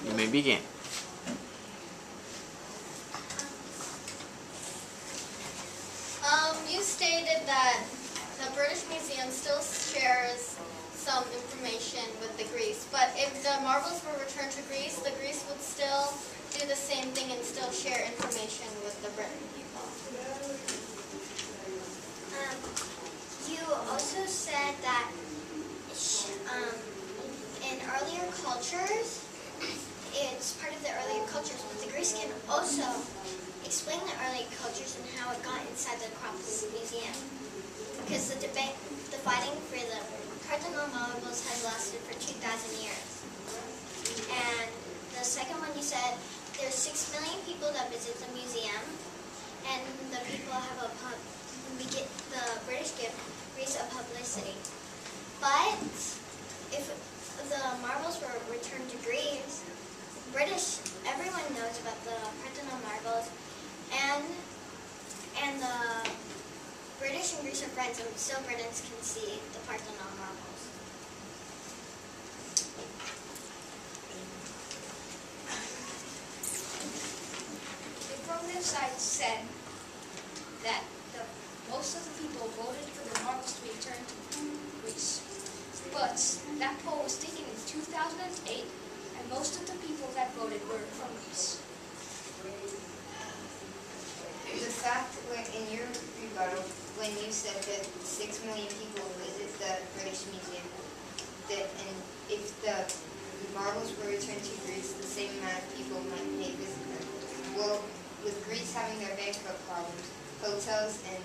You may begin. You stated that the British Museum still shares some information with the Greece, but if the marbles were returned to Greece, the Greece would still do the same thing and still share information with the Britain people. You also said that in earlier cultures, it's part of the earlier cultures, but the Greece can also explain the early cultures and how it got inside the Acropolis Museum. Because the fighting for the Parthenon marbles has lasted for 2,000 years. And the second one you said, there's 6 million people that visit the museum, and the people have the British give Greece a publicity. But if the marbles were returned to Greece, everyone knows about the Parthenon marbles, and the British and Greece are friends, and still Britons can see the Parthenon marbles. The prominent side said that most of the people voted for the marbles to be returned to Greece. But that poll was taken in 2008, and most of the people that voted were from Greece. The fact in your rebuttal, when you said that 6 million people visit the British Museum, and if the marbles were returned to Greece, the same amount of people may visit them. Well, with Greece having their bankrupt problems, hotels and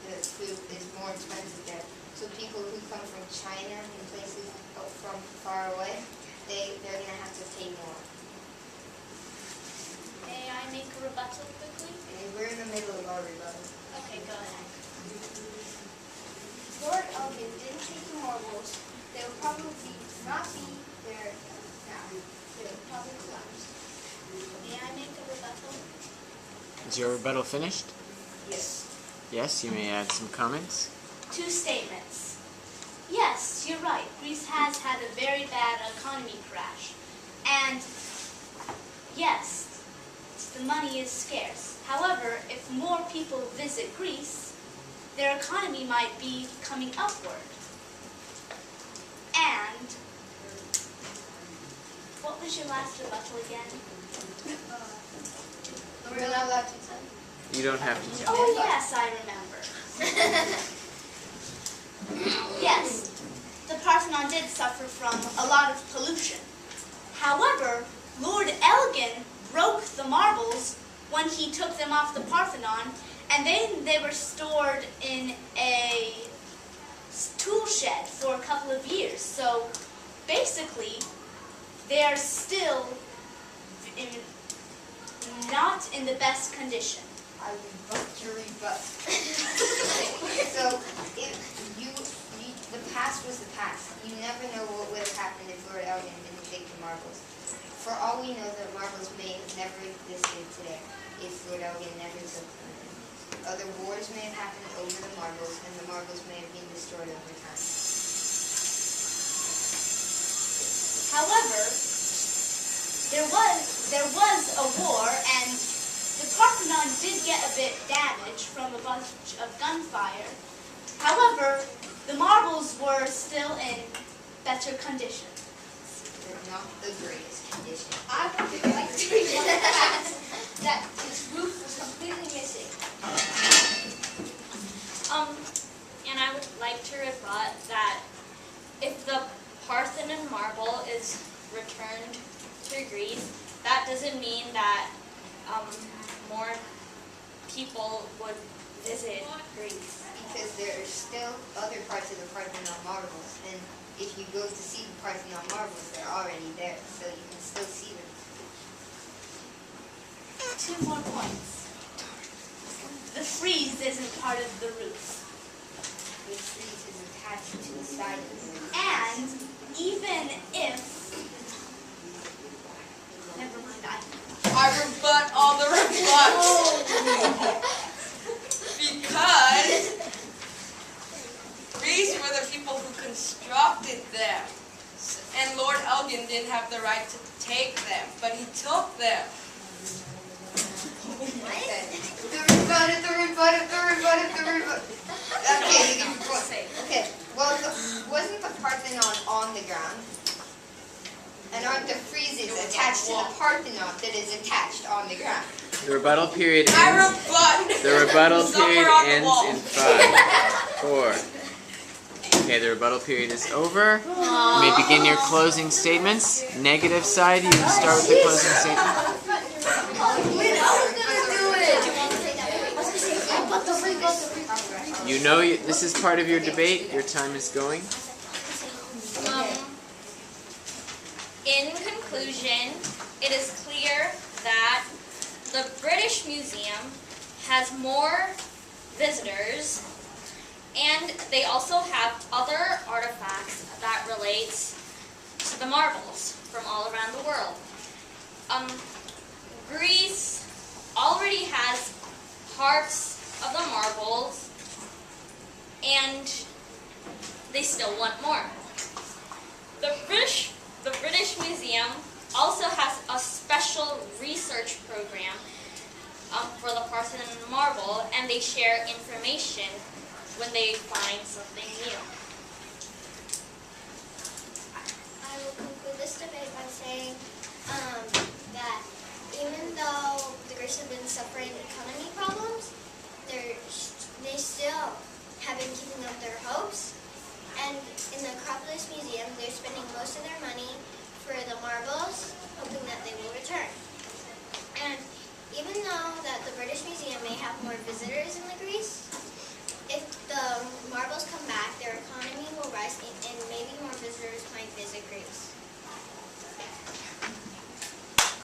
the food is more expensive there. So people who come from China and places from far away, they're going to have to pay more. May I make a rebuttal quickly? And we're in the middle of our rebuttal. Okay, go ahead. Lord Elgin didn't take the marbles. They would probably not be there now. They would probably collapse. May I make a rebuttal? Is your rebuttal finished? Yes. Yes, you may add some comments. 2 statements. Yes, you're right. Greece has had a very bad economy crash. And yes, the money is scarce. However, if more people visit Greece, their economy might be coming upward. And what was your last rebuttal again? We're not allowed to tell. You don't have to tell. Oh yes, I remember. Yes, the Parthenon did suffer from a lot of pollution. However, Lord Elgin broke the marbles when he took them off the Parthenon, and then they were stored in a tool shed for a couple of years. So basically, they are still not in the best condition. I rebut your rebut. So, the past was the past. You never know what would have happened if Lord Elgin didn't take the marbles. For all we know, the marbles may have never existed today if Lord Elgin never took them. Other wars may have happened over the marbles, and the marbles may have been destroyed over time. However, there was a war, and the Parthenon did get a bit damaged from a bunch of gunfire. However, the marbles were still in better condition. They're not the greatest condition. I would like to report that his roof was completely missing. And I would like to rebut that if the Parthenon marble is returned to Greece, that doesn't mean that more people would visit Greece. Because there are still other parts of the Parthenon marbles, and if you go to see the Parthenon marbles, they're already there, so you can still see them. 2 more points. The frieze isn't part of the roof. The frieze is attached to the side of the roof. And even if... Never mind, I rebut all the rebuts. Because these were the people who constructed them. And Lord Elgin didn't have the right to take them. But but he took them. Okay. The rebut. Okay, you can okay. Well, wasn't the Parthenon on the ground? And aren't the friezes attached to the Parthenon that is attached on the ground? The rebuttal period I ends. rebut. The rebuttal Somewhere period on the ends wall. in 5, 4. Okay, the rebuttal period is over. You may begin your closing statements. Negative side, you can start with the closing statement. You know this is part of your debate. Your time is going. In conclusion, it is clear that the British Museum has more visitors, and they also have other artifacts that relates to the marbles from all around the world. Greece already has parts of the marbles, and they still want more. The British Museum also has a special research program for the Parthenon marble, and they share information when they find something new. I will conclude this debate by saying